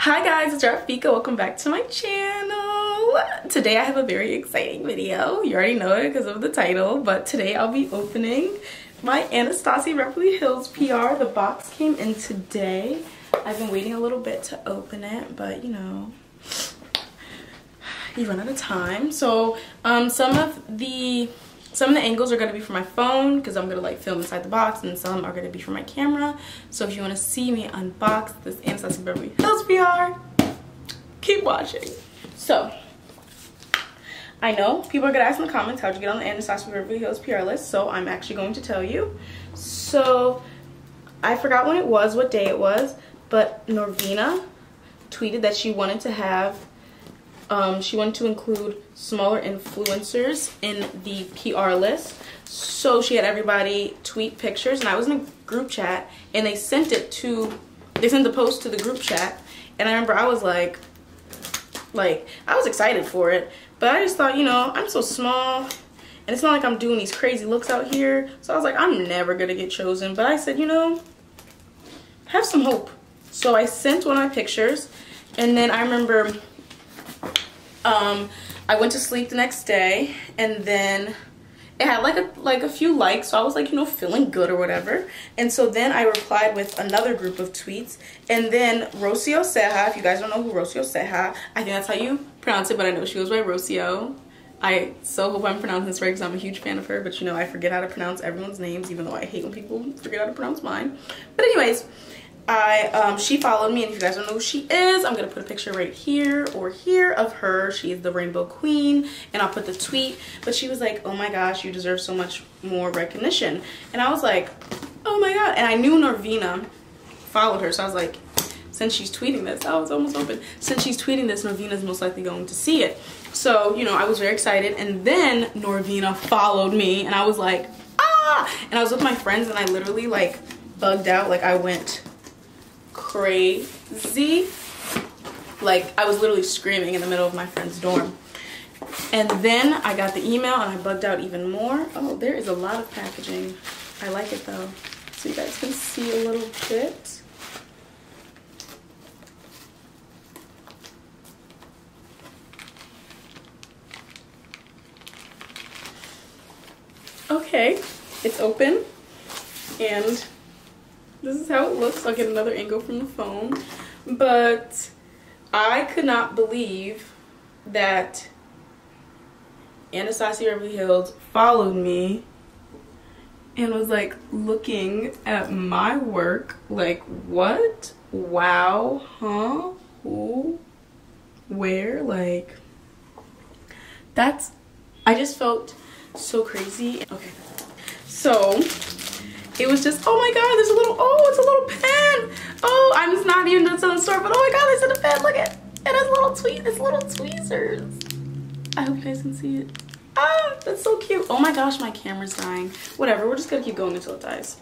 Hi guys, it's Rafika. Welcome back to my channel. Today I have a very exciting video. You already know it because of the title, but today I'll be opening my Anastasia Beverly Hills PR. The box came in today. I've been waiting a little bit to open it, but you know, you run out of time. So some of the angles are going to be for my phone because I'm going to like film inside the box, and some are going to be for my camera. So if you want to see me unbox this Anastasia Beverly Hills PR, keep watching. So I know people are going to ask in the comments, how'd you get on the Anastasia Beverly Hills PR list? So I'm actually going to tell you. So I forgot when it was, what day it was, but Norvina tweeted that she wanted to have she wanted to include smaller influencers in the PR list. So she had everybody tweet pictures, and I was in a group chat, and they sent the post to the group chat, and I remember I was like I was excited for it, but I just thought, you know, I'm so small, and it's not like I'm doing these crazy looks out here. So I was like, I'm never gonna get chosen. But I said, you know, have some hope. So I sent one of my pictures, and then I remember I went to sleep the next day, and then it had like a few likes, so I was like, you know, feeling good or whatever. And so then I replied with another group of tweets, and then Rocio Seha, if you guys don't know who Rocio Seha, I think that's how you pronounce it, but I know she goes by Rocio. I so hope I'm pronouncing this right because I'm a huge fan of her, but you know, I forget how to pronounce everyone's names, even though I hate when people forget how to pronounce mine. But anyways, she followed me, and if you guys don't know who she is, I'm gonna put a picture right here or here of her. She is the Rainbow Queen, and I'll put the tweet. But she was like, oh my gosh, you deserve so much more recognition. And I was like, oh my god. And I knew Norvina followed her, so I was like, since she's tweeting this, I was almost open. Since she's tweeting this, Norvina's most likely going to see it. So, you know, I was very excited. And then Norvina followed me, and I was like, ah! And I was with my friends, and I literally like bugged out. Like, I went crazy. Like, I was literally screaming in the middle of my friend's dorm. And then I got the email, and I bugged out even more. Oh, there is a lot of packaging. I like it though, so you guys can see a little bit. Okay, it's open, and this is how it looks. I'll get another angle from the phone. But I could not believe that Anastasia Beverly Hills followed me and was like looking at my work. Like, what? Wow, huh? Who? Where? Like, that's, I just felt so crazy. Okay, so it was just, oh my god, there's a little, oh, it's a little pen. Oh, I'm not even done selling the store, but oh my god, there's a pen. Look at it. It has little tweezers. I hope you guys can see it. Ah, that's so cute. Oh my gosh, my camera's dying. Whatever, we're just gonna keep going until it dies.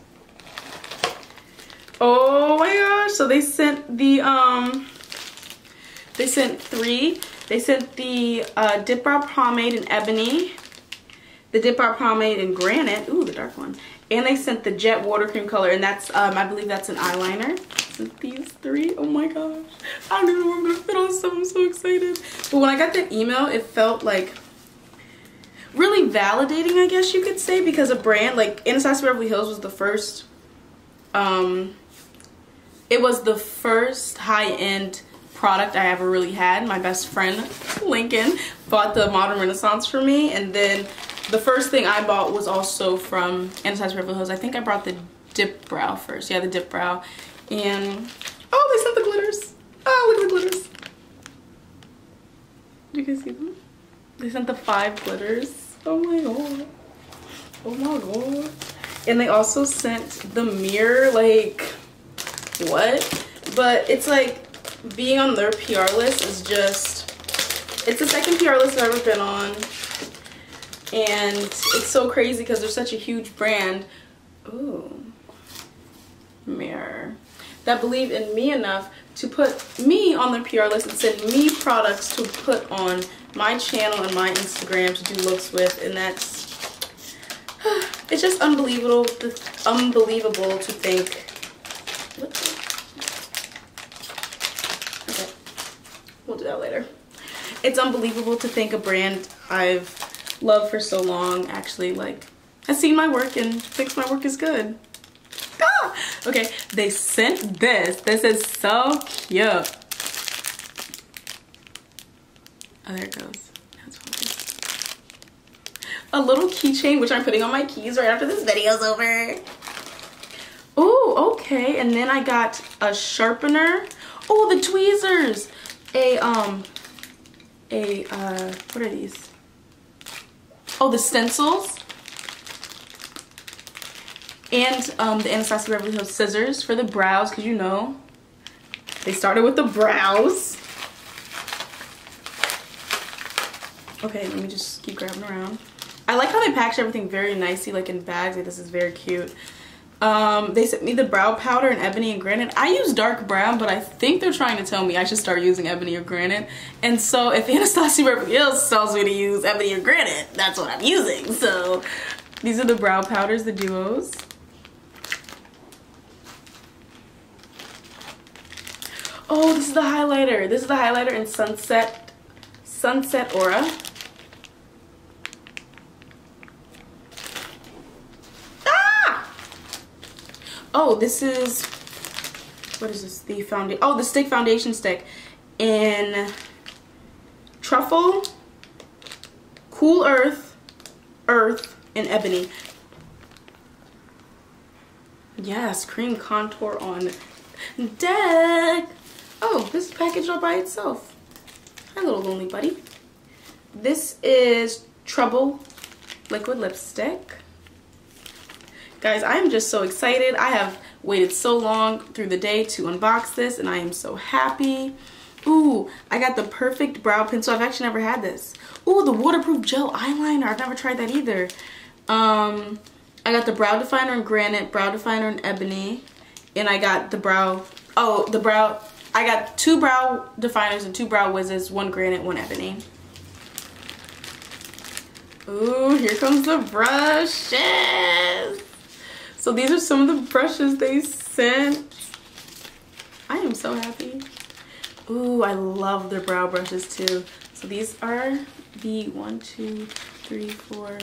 Oh my gosh, so they sent the, they sent three. They sent the Dip Brow Pomade in Ebony, the Dip Brow Pomade in Granite, ooh, the dark one, and they sent the Jet Water Cream color, and that's, I believe that's an eyeliner. Sent these three. Oh my gosh. I don't even know where I'm gonna fit all this stuff. I'm so excited. But when I got that email, it felt like really validating, I guess you could say, because a brand like Anastasia Beverly Hills was the first, it was the first high-end product I ever really had. My best friend, Lincoln, bought the Modern Renaissance for me, and then the first thing I bought was also from Anastasia Beverly Hills. I think I brought the Dip Brow first. Yeah, the Dip Brow. And, oh, they sent the glitters. Oh, look at the glitters. Do you guys see them? They sent the 5 glitters. Oh my god. Oh my god. And they also sent the mirror, like, what? But it's like, being on their PR list is just, it's the second PR list I've ever been on. And it's so crazy because they're such a huge brand. Ooh, mirror. That believe in me enough to put me on their PR list and send me products to put on my channel and my Instagram to do looks with. And that's, it's just unbelievable to think. Okay. we'll do that later. It's unbelievable to think a brand I've loved for so long actually like has seen my work and thinks my work is good. Ah! Okay, they sent this. This is so cute. Oh, there it goes. That's focused. A little keychain, which I'm putting on my keys right after this video's over. Oh, okay. And then I got a sharpener. Oh, the tweezers. What are these? Oh, the stencils. And the Anastasia Beverly scissors for the brows, because you know, they started with the brows. Okay, let me just keep grabbing around. I like how they package everything very nicely, like in bags. Like, this is very cute. They sent me the brow powder in ebony and granite. I use dark brown, but I think they're trying to tell me I should start using ebony or granite. And so if Anastasia Beverly tells me to use ebony or granite, that's what I'm using. So these are the brow powders, the duos. Oh, this is the highlighter. This is the highlighter in Sunset Aura. Ah! Oh, this is, what is this? The foundation. Oh, the stick foundation stick in Truffle, Cool Earth, and Ebony. Yes, cream contour on deck. Oh, this is packaged all by itself. Hi, little lonely buddy. This is Trouble liquid lipstick. Guys, I am just so excited. I have waited so long through the day to unbox this, and I am so happy. Ooh, I got the perfect brow pencil. I've actually never had this. Ooh, the waterproof gel eyeliner. I've never tried that either. I got the brow definer in granite, brow definer in ebony, and I got the brow. Oh, the brow. I got 2 brow definers and 2 brow wizzes, 1 granite, 1 ebony. Ooh, here comes the brushes. So these are some of the brushes they sent. I am so happy. Ooh, I love their brow brushes too. So these are the 1, 2, 3, 4,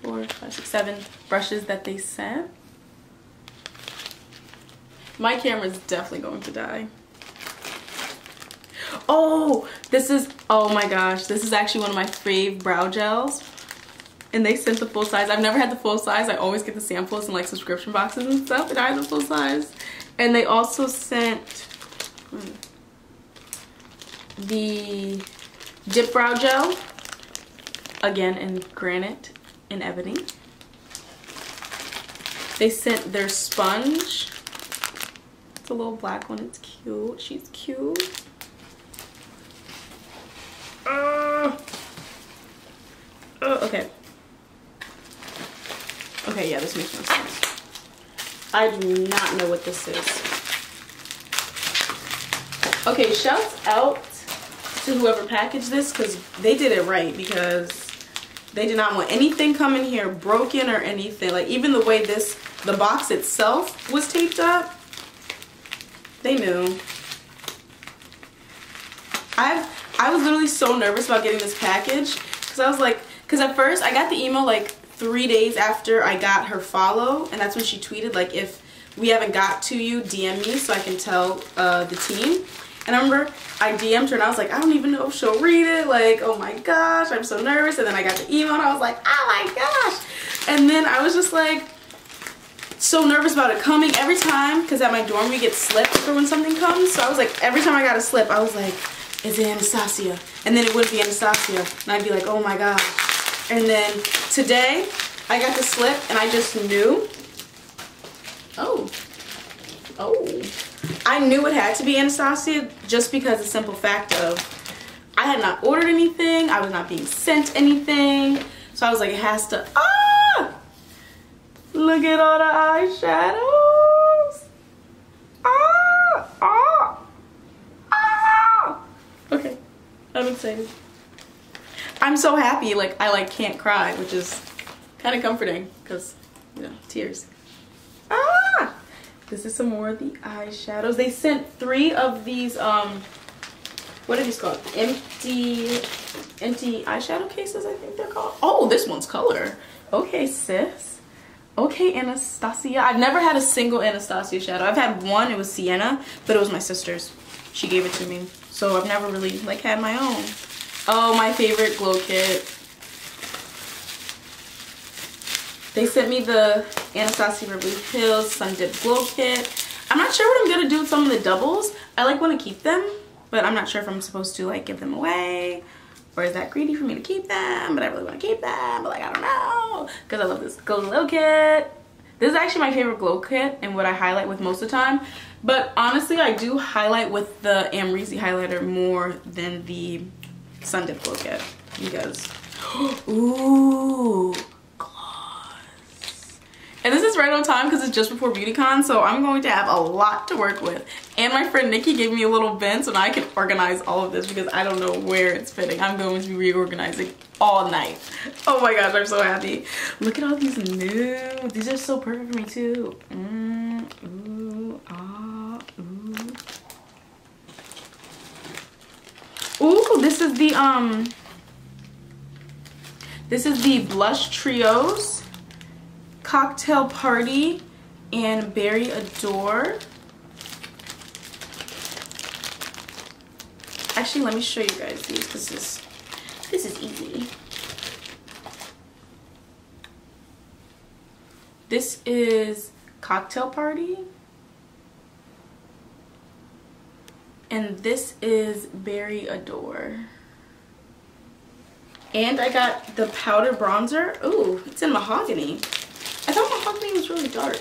5, 6, 7 brushes that they sent. My camera is definitely going to die. Oh, this is, oh my gosh, this is actually one of my fave brow gels. And they sent the full size. I've never had the full size. I always get the samples in like subscription boxes and stuff, and I have the full size. And they also sent the dip brow gel, again in granite and ebony. They sent their sponge. It's a little black one. It's cute. She's cute. Okay. Okay, yeah, this makes no sense. I do not know what this is. Okay, shouts out to whoever packaged this, because they did it right, because they did not want anything coming here broken or anything. Like, even the way the box itself was taped up, they knew. I was literally so nervous about getting this package, because I was like, because at first I got the email like 3 days after I got her follow, and that's when she tweeted like, if we haven't got to you, DM me so I can tell the team. And I remember I DM'd her and I was like, I don't even know if she'll read it, like, oh my gosh, I'm so nervous. And then I got the email and I was like, oh my gosh. And then I was just like so nervous about it coming every time, because at my dorm we get slips for when something comes. So I was like, every time I got a slip I was like, is it Anastasia? And then it would be Anastasia and I'd be like, oh my gosh. And then today I got the slip and I just knew. Oh, I knew it had to be Anastasia, just because the simple fact of I had not ordered anything, I was not being sent anything, so I was like, it has to. Ah, look at all the eyeshadows. Okay, I'm excited. I'm so happy, like I like can't cry, which is kind of comforting, because you know, tears. This is some more of the eyeshadows. They sent 3 of these what are these called? Empty eyeshadow cases, I think they're called. Oh, this one's color. Okay, sis. Okay, Anastasia. I've never had a single Anastasia shadow. I've had one, it was Sienna, but it was my sister's. She gave it to me. So I've never really like had my own. Oh, my favorite glow kit. They sent me the Anastasia Beverly Hills Sun Dip Glow Kit. I'm not sure what I'm gonna do with some of the doubles. I like want to keep them, but I'm not sure if I'm supposed to like give them away, or is that greedy for me to keep them? But I really want to keep them, but like I don't know, because I love this glow kit. This is actually my favorite glow kit and what I highlight with most of the time. But honestly, I do highlight with the Amrezy highlighter more than the Sun Dip Glow Kit. Because, ooh, gloss. And this is right on time because it's just before BeautyCon, so I'm going to have a lot to work with. And my friend Nikki gave me a little bin so now I can organize all of this because I don't know where it's fitting. I'm going to be reorganizing all night. Oh my gosh, I'm so happy. Look at all these nudes. These are so perfect for me too. Ooh, ah, ooh. Ooh, this is the Blush Trios, Cocktail Party, and Berry Adore. Actually, let me show you guys these because this is easy. This is Cocktail Party. And this is Berry Adore. And I got the powder bronzer. Ooh, it's in mahogany. I thought mahogany was really dark.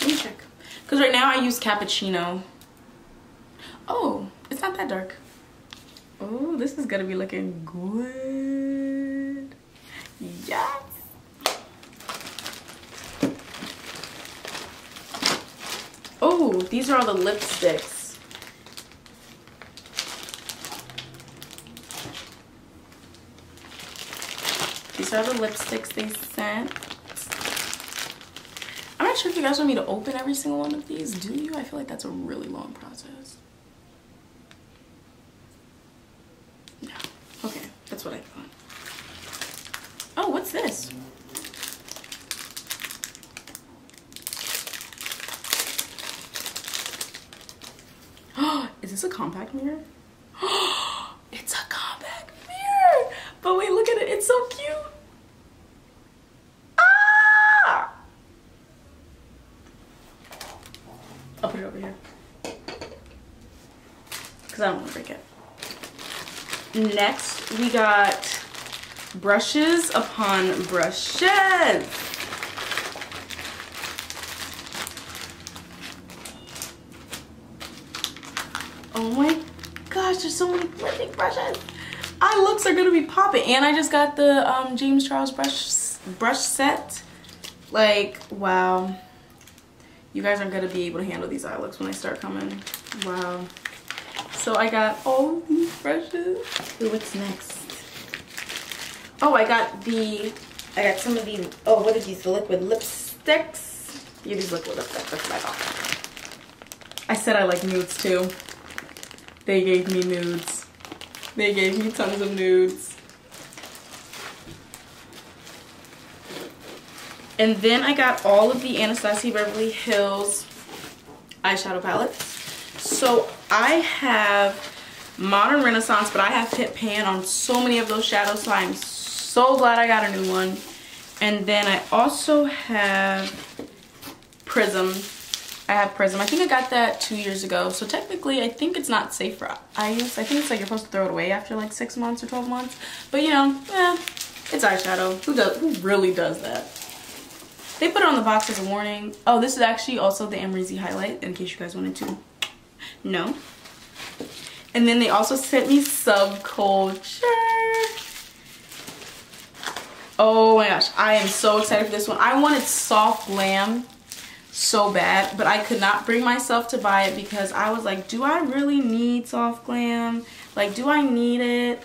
Let me check. Because right now I use cappuccino. Oh, it's not that dark. Oh, this is gonna be looking good. Yes. Oh, these are all the lipsticks. These are the lipsticks they sent. I'm not sure if you guys want me to open every single one of these. Do you? I feel like that's a really long process. No. Okay, that's what I thought. Oh, what's this? Is this a compact mirror? It's a compact mirror! But wait, look at it. It's so cute. Ah! I'll put it over here. Because I don't want to break it. Next, we got brushes upon brushes. Oh my gosh, there's so many blending brushes. Eye looks are gonna be popping. And I just got the James Charles brush set. Like, wow. You guys aren't gonna be able to handle these eye looks when I start coming. Wow. So I got all of these brushes. Ooh, what's next? Oh, I got some of these, oh, what are these? The liquid lipsticks. Yeah, these liquid lipsticks, that's what I thought. I said I like nudes too. They gave me nudes. They gave me tons of nudes. And then I got all of the Anastasia Beverly Hills eyeshadow palettes. So I have Modern Renaissance, but I have Pit Pan on so many of those shadows, so I'm so glad I got a new one. And then I also have Prism. I have Prism. I think I got that 2 years ago. So technically, I think it's not safe for eye use. I think it's like you're supposed to throw it away after like 6 months or 12 months. But you know, it's eyeshadow. Who really does that? They put it on the box as a warning. Oh, this is actually also the Amrezy highlight, in case you guys wanted to know. And then they also sent me Subculture. Oh my gosh, I am so excited for this one. I wanted Soft Glam so bad, but I could not bring myself to buy it because I was like, do I really need Soft Glam? Like, do I need it?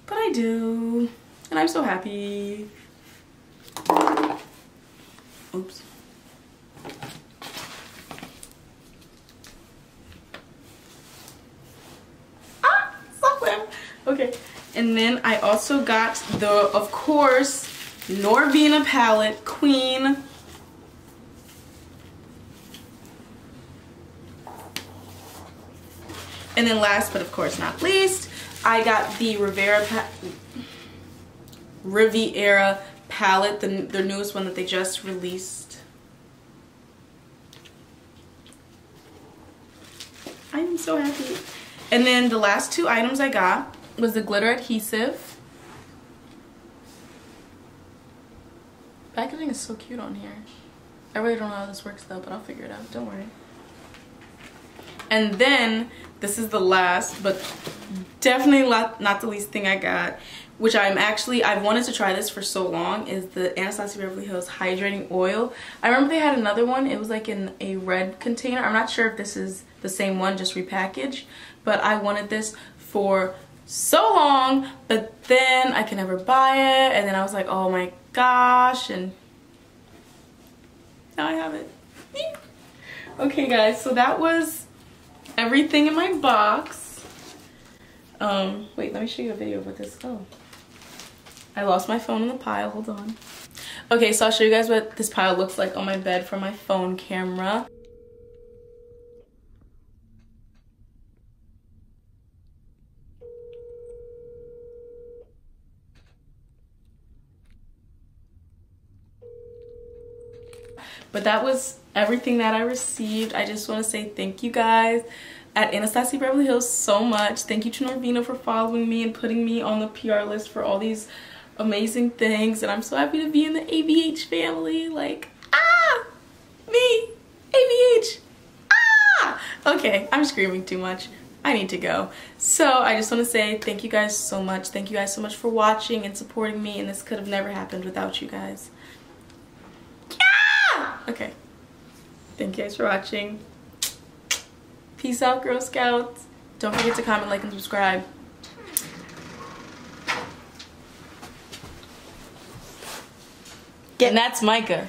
But I do, and I'm so happy. Oops. Ah, so Okay. And then I also got the, of course, Norvina palette, Queen. And then last but of course not least, I got the Riviera palette, the newest one that they just released. I am so happy. And then the last two items I got was the glitter adhesive. Packaging is so cute on here. I really don't know how this works though, but I'll figure it out. Don't worry. And then this is the last, but definitely not the least thing I got, which I've wanted to try this for so long, is the Anastasia Beverly Hills Hydrating Oil. I remember they had another one. It was like in a red container. I'm not sure if this is the same one, just repackaged, but I wanted this for so long, but then I could never buy it, and then I was like, oh my gosh, and now I have it. Okay guys, so that was everything in my box. Wait, let me show you a video of what this, oh. I lost my phone in the pile, hold on. Okay, so I'll show you guys what this pile looks like on my bed from my phone camera. But that was everything that I received. I just want to say thank you guys at Anastasia Beverly Hills so much. Thank you to Norvina for following me and putting me on the PR list for all these amazing things. And I'm so happy to be in the ABH family. Like, me, ABH, Okay, I'm screaming too much. I need to go. So I just want to say thank you guys so much. Thank you guys so much for watching and supporting me. And this could have never happened without you guys. Okay, thank you guys for watching. Peace out, Girl Scouts. Don't forget to comment, like, and subscribe. And that's Micah.